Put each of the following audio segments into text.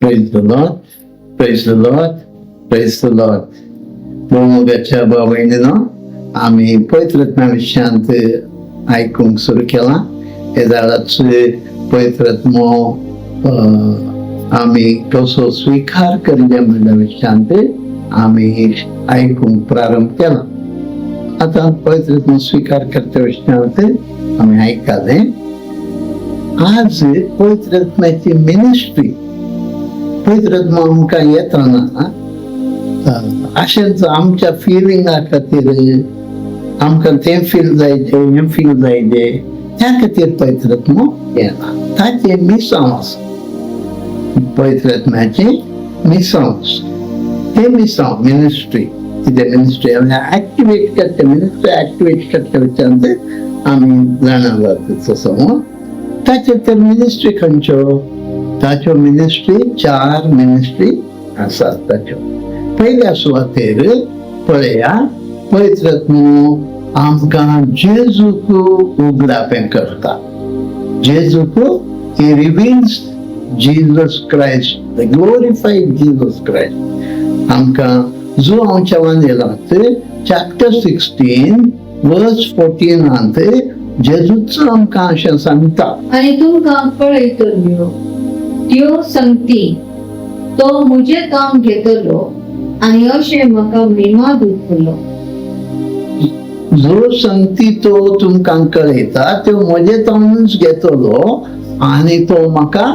Praise the Lord. Praise the Lord. Praise the Lord. मोगाच्या बाबाईनं आम्ही पवित्र विषयांत ऐकूंक सुरू केला. हे झाडाच पवित्रत्म आम्ही कसो स्वीकार करले म्हणल्या विषयांत आम्ही ऐकूंक प्रारंभ केला. आता पवित्रत्म स्वीकार करते विषयांत आम्ही ऐकाले. आज पवित्रत्म्याची मिनिस्ट्री पवित्रत्म आमकां येताना अशेंच आमच्या फिलिंगा खातीर आमकां तें फील जायचे हें फील जायचे त्या खातीर पवित्रत्म येना. ताचे मिसांस पवित्रत्म्याचे मिसांस ते मिसांव मिनिस्ट्री कितें मिनिस्ट्री एक्टिवेट करते मिनिस्ट्री एक्टिवेट करते विचारते आमी जाणा तसो ताचे तर मिनिस्ट्री खंयच्यो ताच्यो मिनिस्ट्री 4 मिनिस्ट्री आसात. ताच्यो पयल्या सुवातेर पळया पवित्रत्म आमकां जेजूक उगडापें करता. जेजूक he reveals Jesus Christ, the glorified Jesus Christ. आमकां जो आमच्या वांजेलांत चॅप्टर 16 वर्स 14 जेजूच आमकां अशें सांगता. आनी तुमकां पळयतल्यो त्यो संगती तो म्हजें काम घेतलो आनी अशें म्हाका महिमा दितलो. जो संगती तो तुमकां कळयता त्यो म्हजे तोंडूच घेतलो आनी तो म्हाका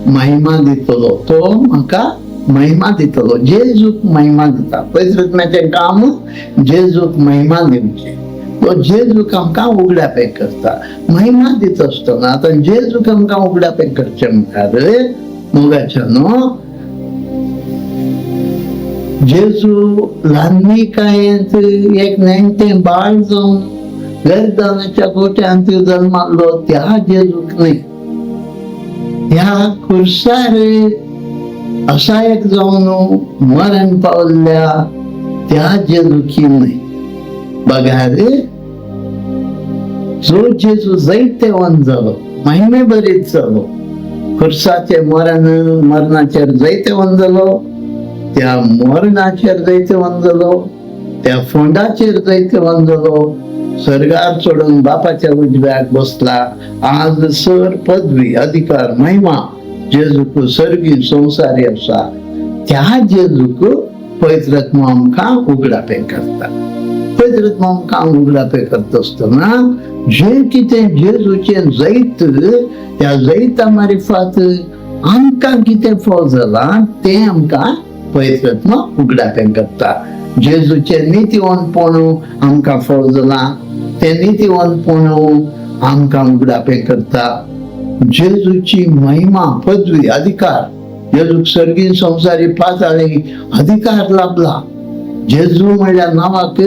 महिमा दितलो. तो म्हाका महिमा दितलो. जेजूक महिमा दिता. पवित्रत्म्याचें काम जेजूक महिमा दिवचें. तो जेजूक आमकां उगडापें करता. महिमा दिता आसतना आतां जेजूक आमकां उगडापें करचें म्हळ्यार मोगाच्यानो जेजू ल्हाननी कायेंत एक नेणटें बाळ जावन गर्दानाच्या गोट्यांत जल्मालो त्या जेजूक न्ही. ह्या खुर्सार असायक जावन मरण पावल्ल्या त्या जेजूकी न्ही. बघार जो जेजू जैतेवन जालो महिमे बरीत जालो खुर्साचे मरणाचेर जैतेवन जालो त्या मरणाचेर जैतेवन जालो त्या फोंडाचेर जैतेवन जालो स्वर्गार सोडून बापाच्या उजव्याक बसला. आज सर पदवी अधिकार महिमा जेजूक सर्गी संवसारी आसा. त्या जेजूक पवित्रत्म आमकां उगडापें करता. पवित्रत्म आमकां उगडापें करता आसतना जे कितें जेजूचें जैत त्या जैता मार्फत आमकां कितें फळ जालां तें आमकां पवित्रत्म उगडापें करता. जेजूचें नितीवंतपण आमकां फळ जालां तें नितीवंतपण आमकां उगडापें करता. जेजूची महिमा पदवी अधिकार जेजूक सर्गीन संवसारी पाताळी अधिकार लाभला. जेजू म्हणल्या नावाक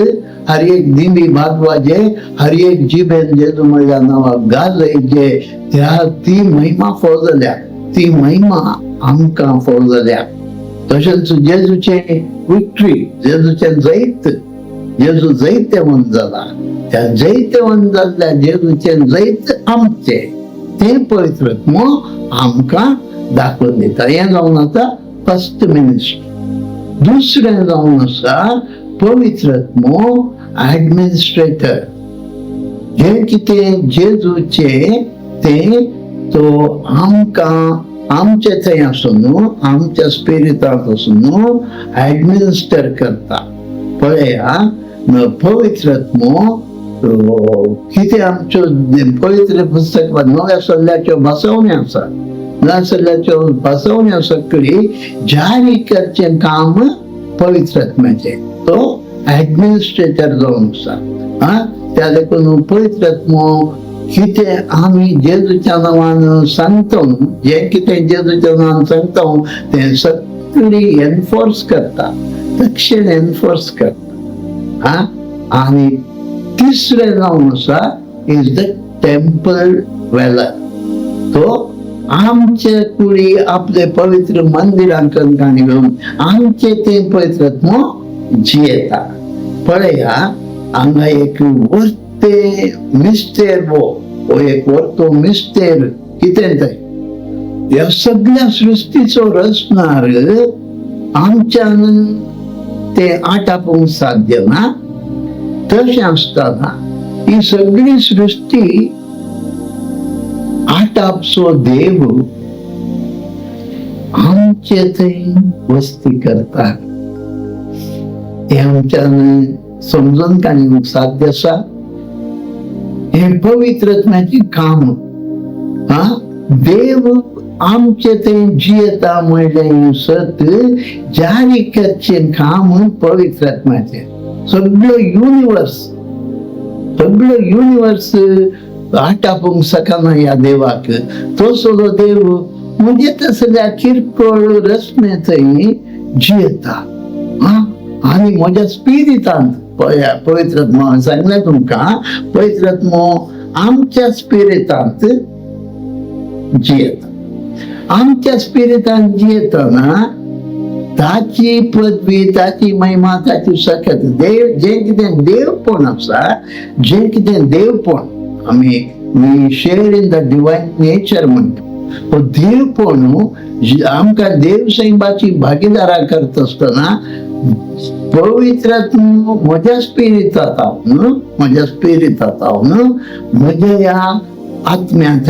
हर एक दिंडी भागवाजे हर एक जिबेन जेजू म्हणल्या नावाक गाजयचे त्या ती महिमा फळ जाल्या. ती महिमा आमकां फळ जाल्या. तशेंच जेजूचे विक्ट्री जेजूचें जैत जेजू जैतेवन जाला. त्या जैतेवन जाल्ल्या जेजूचें जैत आमचें तें पवित्रत्म आमकां दाखोवन दिता. हें जावन आतां फर्स्ट मिनिस्ट्री. दुसरें जावन आसा पवित्रत्म एडमिनिस्ट्रेटर. जें कितें जेजूचें तें तो आमकां आमचे थंय आसून आमच्या स्पिरिटांत आसून एडमिनिस्टर करता. पळया पवित्रत्म कितें आमच्यो पवित्र पुस्तक नव्या सल्ल्याच्यो बसवण्यो आसा. नव्या सल्ल्याच्यो बसवण्यो सगळी जारी करचें काम पवित्रत्म्याचें. तो एडमिनिस्ट्रेटर जावन आसा. त्या देखून पवित्रत्म कितें आमी जेजूच्या नांवान सांगता जें कितें जेजूच्या नांवान सांगता तें सगळी एनफोर्स करता. तक्षण एनफोर्स करता. आनी तिसरें जावन आसा इज द टेम्पल वेलर. तो आमचे कुडी आपले पवित्र मंदिरांत घेवन आमचे तें पवित्रत्म जियेता. पळया हांगा एक वर्ते मिस्टेर वो एक वर्तो मिस्टेर कितें थंय ह्या सगळ्या सृष्टीचो रचणार आमच्यान ते आटापूंक साध्य ना. तशें आसतना ही सगळी सृष्टी आटापचो देव आमचे थंय वस्ती करता. हे आमच्यान समजून काडूंक साध्य आसा. हे पवित्रत्वाची काम. देव आमचे थंय जियेता म्हणलें सत जारी करचें काम पवित्रत्वाचें. सगळो युनिवर्स आटापूंक शकना ह्या देवाक. तो सगळो देव म्हणजे तसल्या किरकोळ रचने थंय जियेता. आनी म्हज्या स्पिरिटांत पवित्रत्मा सांगलें तुमकां, पवित्रत्मो आमच्या स्पिरिटांत जियेता. आमच्या स्पिरिटांत जियेतना ताची पदवी, ताची महिमा, ताची सकत देव जे कितें देवपण आसा, जे कितें देवपण आमी we share in the divine nature म्हणटा. हो देवपण आमकां देव सैमाची भागीदारा करता आसतना पवित्रत्म म्हज्या स्पिरिटांत हांव म्हज्या ह्या आत्म्यांत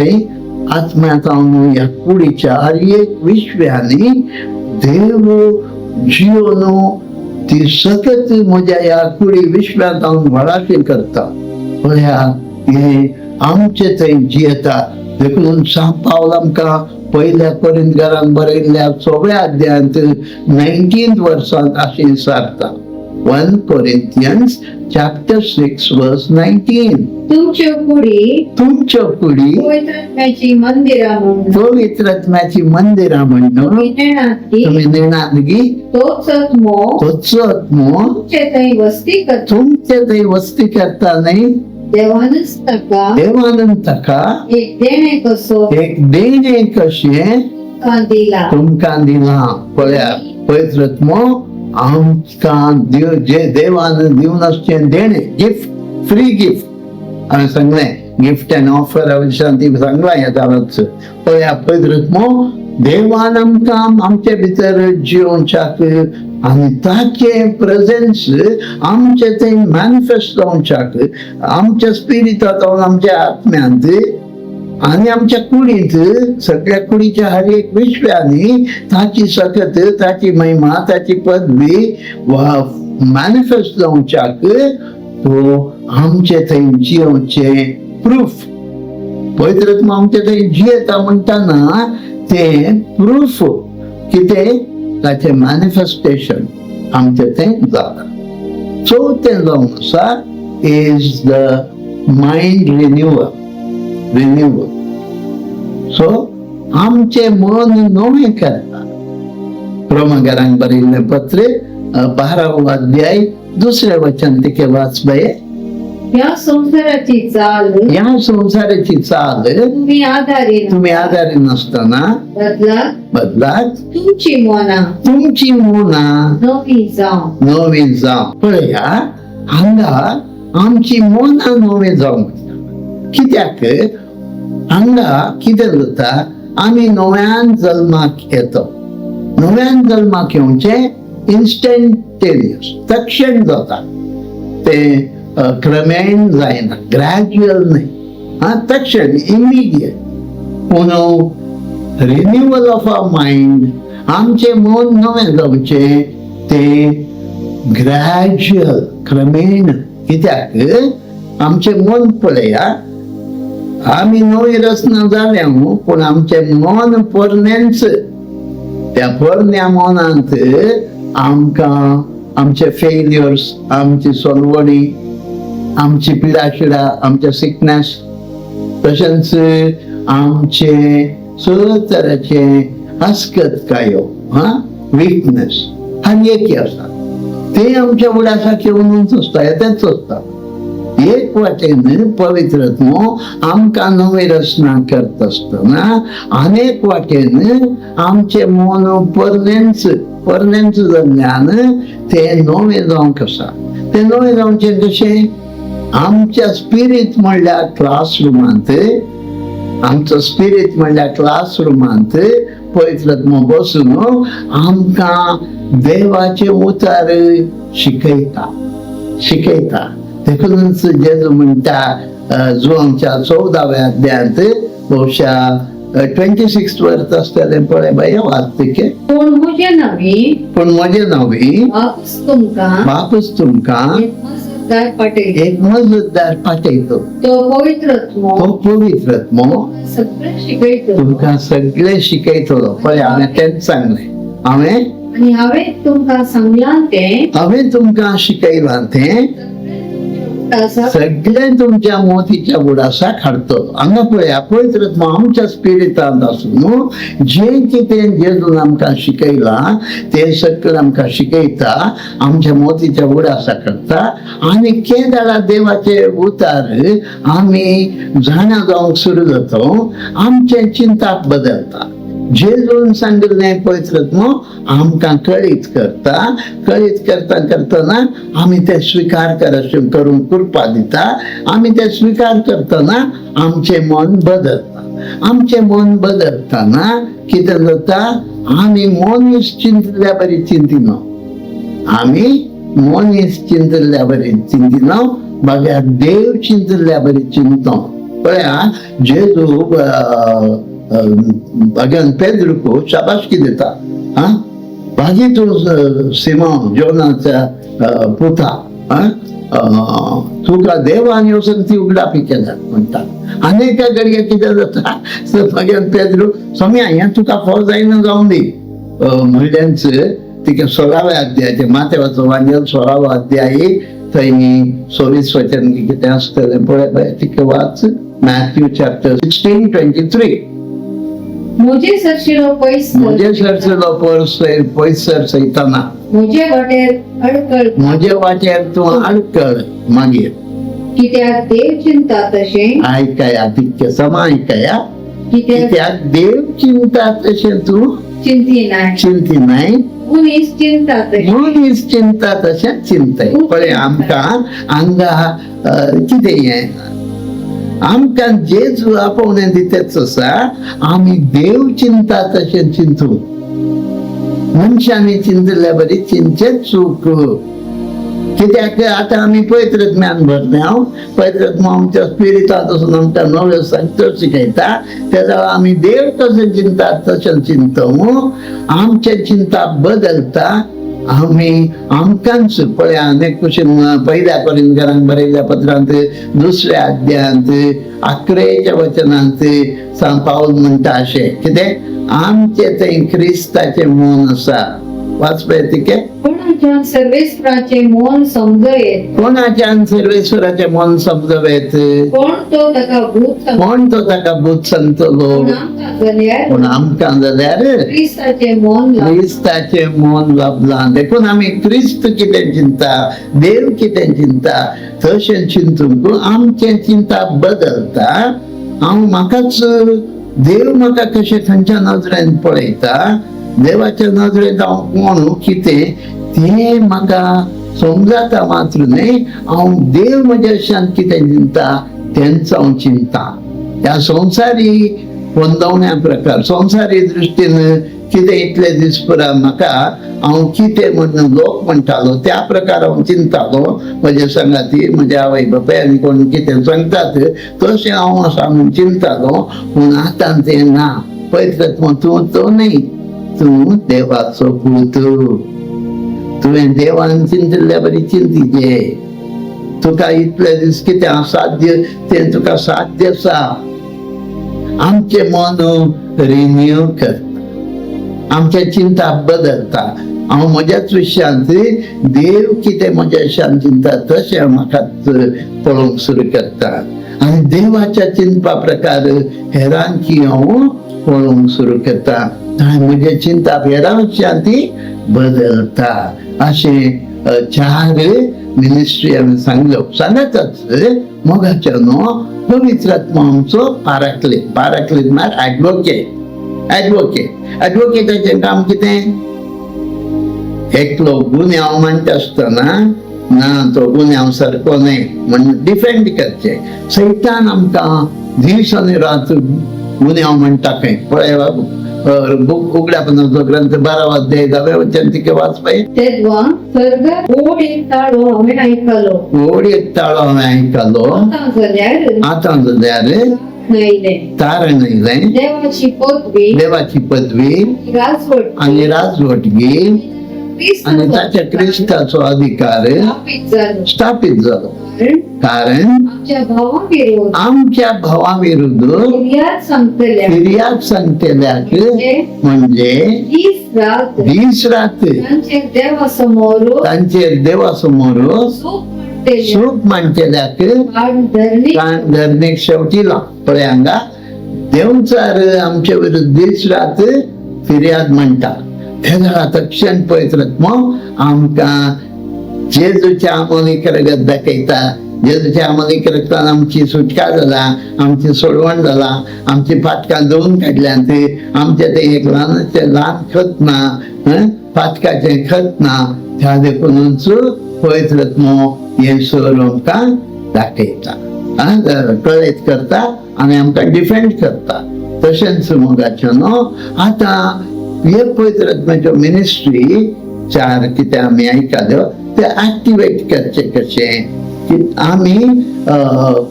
हांव ह्या कुडीच्या हर एक विश्व्यांनी देव जिवन ती सतत म्हज्या ह्या कुडी विश्वांत हांव भलायकी करता. पळया हे आमचे थंय जियेता. देखून सांत पावल आमकां पहिल्या कोरिंथीकारांक बरयल्ल्या 6व्या अध्यायांत 19th वर्सांत अशें सांगता. 1 Corinthians chapter 6 verse 19. तुमच्यो कुडी पवित्रत्वाची मंदिरा म्हणून तुम्ही नेणात गी. तोच आत्मो तुमचे थंय वस्ती करता न्ही. देवानंद ताका एक देणे कशें तुमकां दिला. पळया पवित्रत्मो आमकां जे देवान दिवन आसचें देणे, गिफ्ट, फ्री गिफ्ट. हांवें सांगलें गिफ्ट एंड ऑफर हांवें ती सांगलां येताच. पळया पवित्रत्मो देवान आमकां आमचे भितर जिवोवच्याक आनी ताचे प्रेझेन्स आमचे थंय मॅनिफेस्ट जावच्याक आमच्या स्पिरिटांत आमच्या आत्म्यांत आनी आमच्या कुडींत सगळ्या कुडीच्या हर एक विश्व्यांनी ताची सकत, ताची महिमा, ताची पदवी मॅनिफेस्ट जावच्याक तो आमचे थंय जियोवचे प्रूफ. पवित्रत्मा आमचे थंय जियेता म्हणटाना ते प्रूफ कितें ताचे मॅनिफेस्टेशन आमचे थंय जाता. चवथें जावन आसा is the mind renewal. So आमचे मन नवें करता. रोमाकारांक बरयल्लें पत्र 12वा अध्याय 2रे वचन तिके वाचबे. या संसाराची चाल तुम्ही आधारी नसताना बदलात तुमची मोना नवी जाव. पळया हांगा आमची मोना नवी जाव. कित्याक हांगा कितें जाता, आमी नव्यान जल्माक येता. नव्यान जल्माक येवचे इन्स्टंटेनियस, तक्षण जाता. ते क्रमेण जायना, ग्रॅज्युअल न्ही, तक्षण इमिडिएट. पूण रिन्युअल ऑफ अवर मायंड, आमचे मन नवें जावचे ते ग्रॅज्युअल, क्रमेण. कित्याक आमचे मन पळया, आमी नवी रचना जाल्या पूण आमचे मन पोरनेंच. त्या पोरण्या मनांत आमकां आमचे फेल्युअर्स, आमची सोलवणी, आमची पिडाशिडा, आमचे सिकनेस, तशेंच आमचे सगळे तरेचे हस्कतकायो, विकनेस हर एक आसा. ते आमच्या उडासाक येवनूच आसता, येतेच आसता. एक वाटेन पवित्रत्मो आमकां नवी रचना करता आसतना अनेक वाटेन आमचे मन परनेंच जाल्ल्यान ते नवें जावंक आसा. ते नवें जावचें कशें? आमच्या स्पिरीट म्हणल्यार क्लासरुमांत आमचो स्पिरीट म्हणल्यार क्लासरुमांत पवित्र बसून आमकां देवाचे उतार शिकयता देखूनच जेजू म्हणटा जुआंच्या 14व्या अध्यायांत बहुशा 26 वर्स असतलें पळय बाय वाचते पूण म्हजे नवी बापूच तुमकां एक मजतदार पाठयतो तो पवित्रत्मो तुमकां सगळें शिकयतलो पळय हांवें तेंच सांगलें हांवें तुमकां शिकयलां तें सगळें तुमच्या मोतीच्या बुडासाक हाडटलो हांगा पळया पवित्रत्व आमच्या स्पिरिटांत आसून जें कितें जेजून आमकां शिकयलां तें सगळें आमकां शिकयता आमच्या मोतीच्या बुडासाक हाडटा आनी केदारा देवाचे उतार आमी जाणा जावंक सुरू जाता आमचे चिंताक बदलता जेजून सांगिल्लें पवित्रत्व आमकां कळीत करतना आमी तें स्वीकार करूंक कृपा दिता आमी तें स्वीकार करतना आमचें मन बदलतना कितें जाता आमी मनीस चिंतल्या बरी चिंतिना बागा देव चिंतल्या बरी चिंतो पळया जेजू भगवान पेद्रुको शाबासकी दिता बागी तू सिमोन जोनाचा पुता तुका देवान ह्यो संगती उगडापी केल्यात म्हणटा अनेका घडये कितें जाता भगवान पेद्रू स्वामी हें तुका फळ जायना जावं दी म्हणल्याच तिका 16व्या अध्यायाचे माथेवाचो वांगेल 16वो अध्याय थंय 26 वचन कितें आसतलें पळय तिका वाच मॅथ्यू चॅप्टर 16:23 मुझे सरशिरो पैसर सैताना म्हजे वाटेर तूं अडकळ मागीर कित्याक देव चिंता तशें आयकया तितके समा आयकया कित्याक देव चिंता तशें तूं चिंतिनाय मनीस चिंता तशें चिंतय पळय आमकां हांगा कितें हें आमकां जेजू आपोवणें दितेच आसा आमी देव चिंता तशें चिंतू मनशांनी चिंतल्या बरी चिंतचें चूक कित्याक आतां आमी पवित्रत्म्यान भरले पवित्रत्म आमच्या स्पिरिटांत वचून आमकां नव्यो संगत्यो शिकयता तेन्ना आमी देव कशें चिंतात तशें चिंतू आमचें चिंता बदलता आमकांच पळय अनेक कुशीन पहिल्या कोरिंथीयांक बरयल्या पत्रांत 2व्या अध्यायांत 11वेच्या वचनांत सांत पाऊल म्हणटा अशें कितें आमचे थंय क्रिस्ताचें मन आसा वाचपय तिके कोणाच्यान सर्वेस्वराचें मन समजवेत कोण तो ताका भूत सांगतलो पूण आमकां जाल्यार क्रिस्ताचें मन लाभलां देखून आमी क्रिस्त कितें चिंता देव कितें चिंता तशें चिंतूंक आमचें चिंता बदलता म्हाकाच देव म्हाका कशें खंयच्या नजरेन पळयता देवाच्या नजरेन हांव कोण कितें तें म्हाका समजता मात्र न्ही हांव देव म्हज्या कितें चिंता तेंच हांव चिंता ह्या संवसारी वंदवण्या प्रकार संवसारी दृश्टीन कितें इतले दीस पुरा म्हाका हांव कितें म्हणून लोक म्हणटालो त्या प्रकार हांव चिंतालो म्हजे संगाती म्हज्या आवय बापाय आनी कोण कितें सांगतात तशें हांव सांगून चिंतालो पूण आतां तें ना पवित्रत्व तूं तो न्ही तूं देवाचो पूत तुवें देवान चिंतल्या बरी चिंतीचे तुका इतले दीस कितें असाध्य तें तुका साध्य आसा आमचे मन रिन्यू करता आमच्या चिंता बदलता हांव म्हज्याच विशयांत देव कितें म्हज्या विशयान चिंता तशें म्हाका पळोवंक सुरू करता आनी देवाच्या चिंतपा प्रकार हेरांची हांव पळोवंक सुरू करता म्हजे चिंता हेरां विशयान ती बदलता अशें 4 मिनिस्ट्री आमी सांगताच मोगाच्यान पवित्रात्मा आमचो पाराक्लीत म्हळ्यार ऍडवोकेटाचें काम कितें एकलो गुन्यांव म्हणटा आसतना ना तो गुन्यांव सारको न्ही म्हण डिफेंड करचे सैतान आमकां दीस आणि रात गुन्यांव म्हणटा खंय पळय बूक उगड्यापणाचो ग्रंथ 12 अध्याय 10 वचन तिके वाचपाय तेव्हा स्वर्गात ओढ एकताळो हांवें आयकलो. ओड एक ताळो हांवें आयकलो आतां जाल्यार आतां जाल्यार न्हयलें. तारण येयलें देवाची पदवी देवाची पदवी राजवट आणि राजवटगी आणि क्रिस्ताचो ताच्या क्रिस्ताचो अधिकार स्थापीत जालो. स्थापित जालो. कारण आमच्या भावा विरोध आमच्या भावाविरुद्ध फिर्याद सांगतल्या फिर्याद सांगतेल्याक म्हणजे दीस रात तांचेर देवासमोर तांचेर देवासमोर सूप म्हणटले सूप मांडटेल्याक कान धरणेक शेवटीला पळय हांगा देवचार आमच्या विरुद्ध दीस रात फिर्याद म्हणटा. तेन्ना तक्षण पळयत मग आमकां जेजूच्या आमोलीक रगत दाखयता. जेजूच्या आमोलीक रगतान आमची सुटका जाला, आमची सोडवण जाला, आमची फाटकां धुवन काडल्यांत, आमचे ते एक ल्हान खत ना, फाटकाचे खत ना, त्या देखूनच पळयत मग येसू आमकां दाखयता, कळयत करता आनी आमकां डिफेंड करता. तशेंच मोगाचे न्हू. आतां हे पळयत रत्नाच्यो मिनिस्ट्री 4 कितें आमी आयकल्यो ते एक्टिवेट करचे कशें की आमी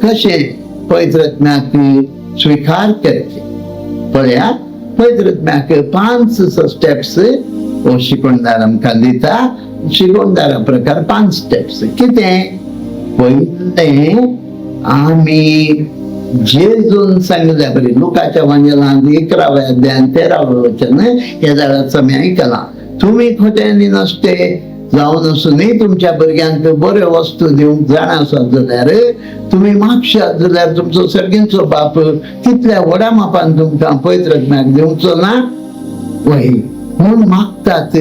कशें पळयत रत्नाक स्विकार करचे. पळया पळयत रत्नाक 5 स्टेप्स हो शिकोणदार आमकां दिता. शिकोणदारा प्रकार 5 स्टेप्स. कितें पयलें आमी जेजून सांगल्या बरी लुकाच्या वांजेलांत 11व्या अध्यायान 13वें वचन हे झाडाचं आमी आयकलां. तुमी खोटे आनी नसते जावन आसुनूय तुमच्या भुरग्यांक बऱ्यो वस्तू दिवंक जाणा आसात जाल्यार तुमी मागशात जाल्यार तुमचो सर्गींचो बाप कितल्या व्हडा मापान तुमकां पळयत रत्नाक दिवचो ना वय म्हूण मागतात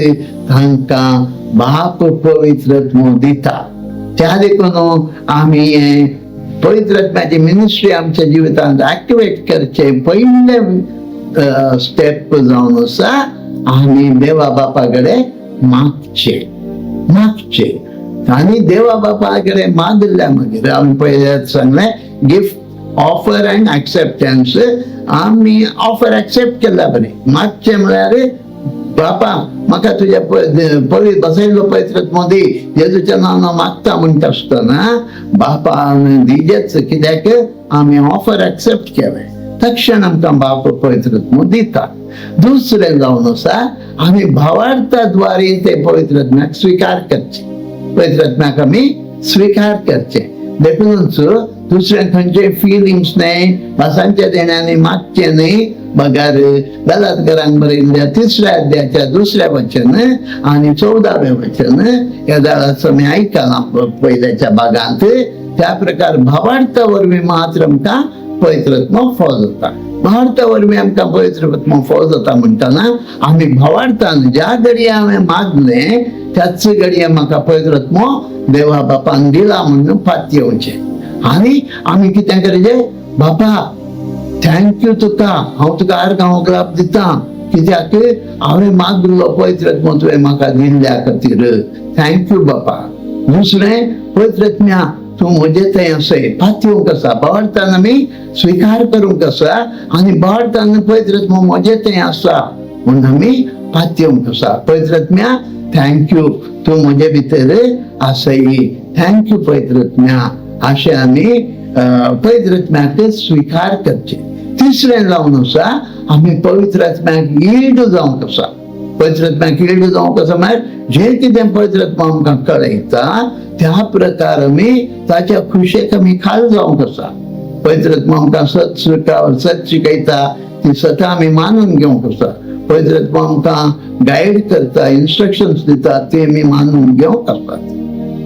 तांकां बाप पवित्र रत्न दिता. त्या देखून आमी हे पवित्र रत्नाची मिनिस्ट्री आमच्या जिवितांत ऍक्टिवेट करचे पयले स्टेप जावन आसा आमी देवा बापा कडेन मागचे आनी देवा बापा कडेन मागल्या मागीर आमी पयले सांगलें गिफ्ट ऑफर अँड एक्सेप्टन्स. आमी ऑफर एक्सेप्ट केला बरें. मागचें म्हळ्यार बापा म्हाका तुज्या बसयल्लो पवित्र रत्न दी. जेजूच्या नांवान मागता म्हणटा आसतना बापा दिजेच कित्याक आमी ऑफर एक्सेप्ट केलें. तक्षण आमकां बाप पवित्र रत्न दिता. दुसरें जावन आसा आमी भावार्थाद्वारे ते पवित्र रत्नाक स्वीकार करचे. पवित्र रत्नाक आमी स्वीकार करचे. देखूनच दुसरें खंयचे फिलिंग्स न्हय भासांच्या देण्यांनी मागचे न्हय. बगार गलातकारांक बरयल्ल्या 3ऱ्या अध्यायाच्या 2ऱ्या वचन आनी 14वें वचन ह्या दाळाचो आमी आयकलां पयल्याच्या भागांत. त्या प्रकार भावार्था वरवीं मात्र आमकां पवित्र रत्न फळ जाता. भावार्था वरवीं आमकां पवित्र रत्न फळ जाता म्हणटना आमी भावार्थान ज्या घडये हांवें मागलें त्याच घडये म्हाका पवित्र रत्न देवा बापान दिला म्हणून फात येवचें. आनी आमी कितें करचें बापा थँक्यू तुका हांव तुका आर्गांव ग्लाब दिता कित्याक हांवें मागलो पवित्र रत्न तुवें म्हाका दिल्ल्या खातीर थँक्यू बापा. दुसरें पवित्र रत्न्या तूं म्हजे थंय असय फात येवंक आसा. भावार्थान आमी स्विकार करूंक आसा आनी भावार्थान पवित्र रत्न म्हजे थंय आसा म्हणून आमी फात येवंक आसा. पवित्र रत्न्या थँक्यू तूं म्हजे भितर आसय. थँक्यू पवित्र रत्न्या. अशें आमी पवित्र रत्नाक स्विकार करचे. तिसरें जावन आसा आमी पवित्र रत्नाक ईड जावंक आसा. पवित्र रत्नाक ईड जावंक आसा म्हळ्यार जें कितें पवित्र रत्न आमकां कळयता त्या प्रकार आमी ताच्या खुशेक आमी खाल जावंक आसा. पवित्र रत्न आमकां सत शिकयता ती सतां आमी मानून घेवंक आसा. पवित्र रत्न आमकां गायड करता इन्स्ट्रक्शन्स दिता ते आमी मानून घेवंक आसा.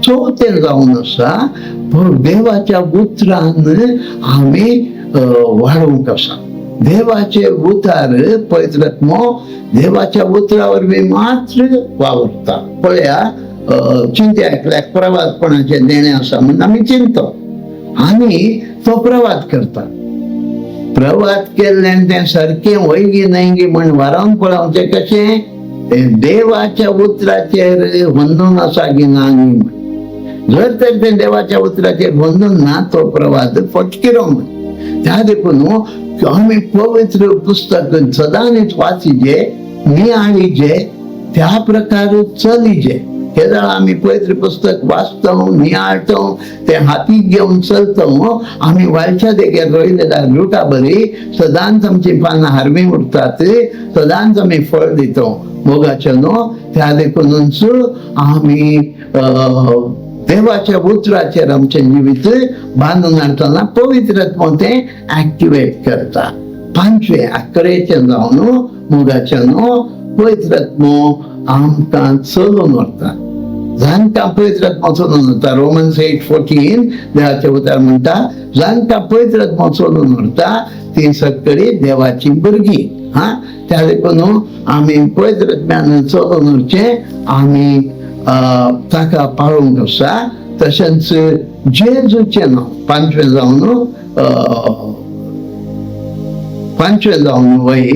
चवथें जावन आसा देवाच्या उतरान आमी वाडूंक आसा. देवाचे उतार पवित्र रत्न देवाच्या उतरा वरवीं मात्र वावरता. पळया चिंते ऐकल्याक प्रवादपणाचे देणे आसा म्हणून आमी चिंतो आनी तो प्रवाद करता. प्रवाद केल्ल्यान तें सारकें वयगी न्हयगी म्हण वारावन पळोवचें कशें तें देवाच्या उतराचेर बंदून आसा की ना न्ही म्हण. जर तर तें देवाच्या उतराचेर बंदून ना तो प्रवाद फटकिरो म्हण. त्या देखून आम्ही पवित्र पुस्तक सदांच वाचिजे नियाळीजे त्या प्रकारे चलिजे. हे जर आम्ही पवित्र पुस्तक वाचतो नियाळतो ते हाती घेऊन चलतो आम्ही वायच्या देगेर रोयलेल्या रुटा बरी सदांच आमची पानां हारवी उरतात सदांच आम्ही फळ दितो मोगाचे न्हू. त्या देखूनच आम्ही देवाच्या उतराचेर आमचे जिवीत बांदून हाडटना पवित्रत्व ते ऍक्टिवेट करता. पांचवे अकरेचे जावन मोगाचे न्हू पवित्रत्व आमकां चलून व्हरता. जांकां पवित्रत्व चलून व्हरता. रोमन्स 8:14 देवाचे उतर म्हणटा जांकां पवित्रत्व चलून व्हरता ती सगळी देवाची भुरगीं. त्या देखून आमी पवित्रत्वान चलून व्हरचे आमी ताका पाळूंक आसा. तशेंच जेजूचें नांव पांचवें जावन वय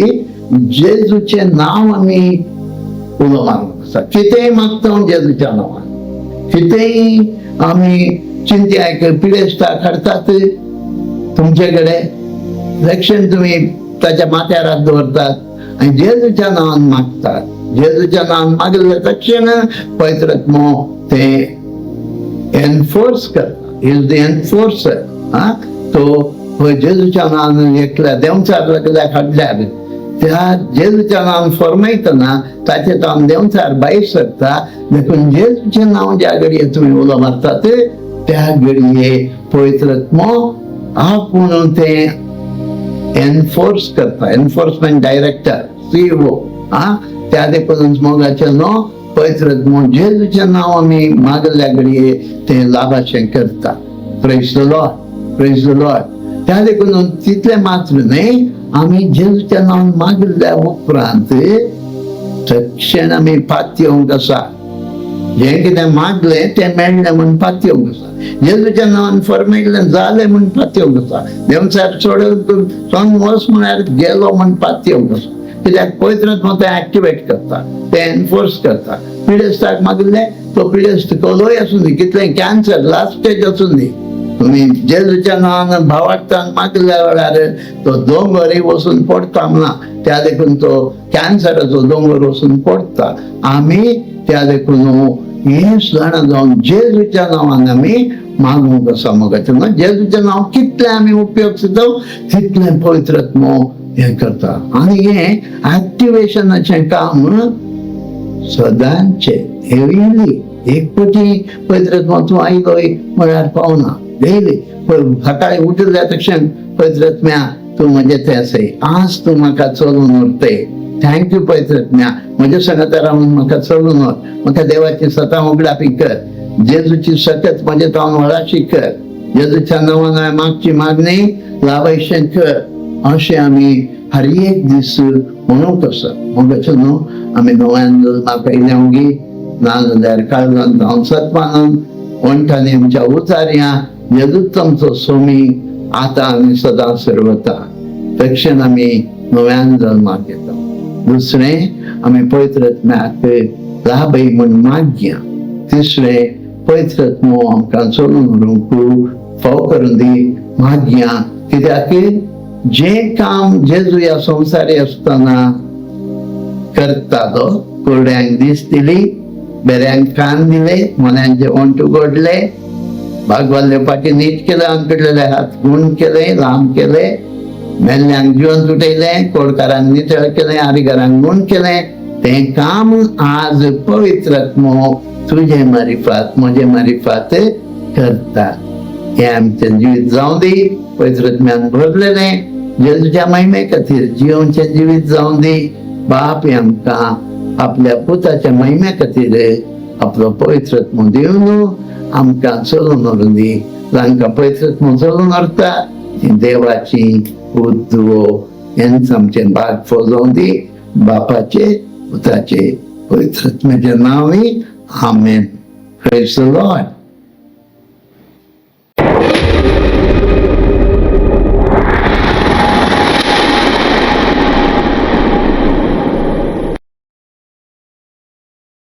जेजूचें नांव आमी उलो मारूंक आसा. कितेंय मागता जेजूच्या नांवान. कितेंय आमी चिंत्याक पिडेस्ताक हाडटात तुमचे कडेन रक्षण तुमी ताच्या माथ्यार हात दवरतात आनी जेजूच्या नांवान मागतात. जेजूच्या नांवान मागले तक्षण पवित्रत्व ते एनफोर्स करता. Is the enforcer. तो जेजूच्या नांवान एकल्या देंवचार लागल्याक हाडल्यार त्या जेजूच्या नांवान फॉर्मयतना ताचे तो देंवचार भायर सरता. देखून जेजूचें नांव ज्या घडये तुमी उलो मारतात त्या घडये पवित्रत्व आपूण ते एनफोर्स करता. Enforcement director CEO. त्या देखून मोगाचे न्हू पवित्रत्व जेजूचें नांव आमी मागल्या घडये ते लाभाचें करता. Praise the Lord. Praise the Lord. त्या देखून तितले मात्र न्ही आमी जेजूच्या नांवान मागल्या उपरांत तक्षण आमी पातयेवंक आसा. जें कितें मागलें तें मेळ्ळें म्हूण पातयेवंक आसा. जेजूच्या नांवान फॉर्मयल्लें जालें म्हूण पातयेवंक आसा. देंवचार सोडून सोंग वच म्हळ्यार गेलो म्हूण पातयेवंक आसा. कित्याक पवित्रत्व ते ऍक्टिवेट करता ते एनफोर्स करता. पिडेस्ताक मागले तो पिडेस्त कोलोय आसूं दी कितलें कॅन्सर लास्ट स्टेज आसूं दी तुम्ही जेजूच्या नांवान भावार्थान मागल्या वेळार तो दोंगरय वचून पडटा म्हणा. त्या देखून तो कॅन्सराचो दोंगर वचून पडटा. आमी त्या देखून हे जाणा जावन जेजूच्या नांवान आमी मागूंक आसा. मोगाचें न्हू जेजूचें नांव कितलें आमी उपयोग करता तितलें पवित्रत्व हे करता. आनी हे ऍक्टिवेशनाचें काम सदांचे डेली एक पटी पवित्रत्व तूं आयलोय म्हळ्यार पावना. डेली सकाळी उठल्या तक्षण पवित्रत्म्या तूं म्हजें तें आसय. आज तूं म्हाका चलून व्हरतय. थँक्यू पवित्रत्म्या म्हज्या संगत रावन म्हाका चलून व्हर. म्हाका देवाची सतां उगडापी कर. जेजूची सतत म्हजे तोंड वळाशी कर. जेजूच्या नांवान हांवें मागची मागणी लावायशें कर. अशें आमी हर एक दीस म्हणूंक आसा. मोगाचें न्हू आमी नव्यान जल्माक आयल्यांगी नाजाल्यार काळजांत जावन सत्वानंद वंठांनी आमच्या उतार्या जेजूच आमचो सोमी आतां आनी सदां सर्वता. तक्षण आमी नव्यान जल्माक येता. दुसरें आमी पवित्रत्म्याक लाभय म्हूण मागया. तिसरें पवित्रत्व आमकां चलून व्हरूंक फाव करून दी मागया. कित्याक जें काम जेजू ह्या संवसारी आसतना करतालो कोरड्यांक दीस दिली बेऱ्यांक कान दिले मनांचे ओंठ उगडले भागवाल्ले पाटी नीट केले अंकडलेले हात गुण केले लांब केले मेल्ल्यांक जिवंत उठयले कोडकारांक नितळ केले आरिगारांक गुण केले. तें काम आज पवित्रत्व तुझे मारिफात म्हजे मारिफात करता. हे आमचें जिवीत जावं दी पवित्रत्म्यान भरलेलें. जेजूच्या महिमे खातीर जिवनचें जिवीत जावं दी. बाप आमकां आपल्या पुताच्या महिमे खातीर आपलो पवित्रत्व दिवन आमकां चलून व्हरून दी. जांकां पवित्रत्व चलून व्हरता ती देवाची उद्दवो हेंच आमचें भाग फोजोवन दी. बापाचे पुताचे पवित्रत्म्याच्या नांवी आमेन. Praise the Lord.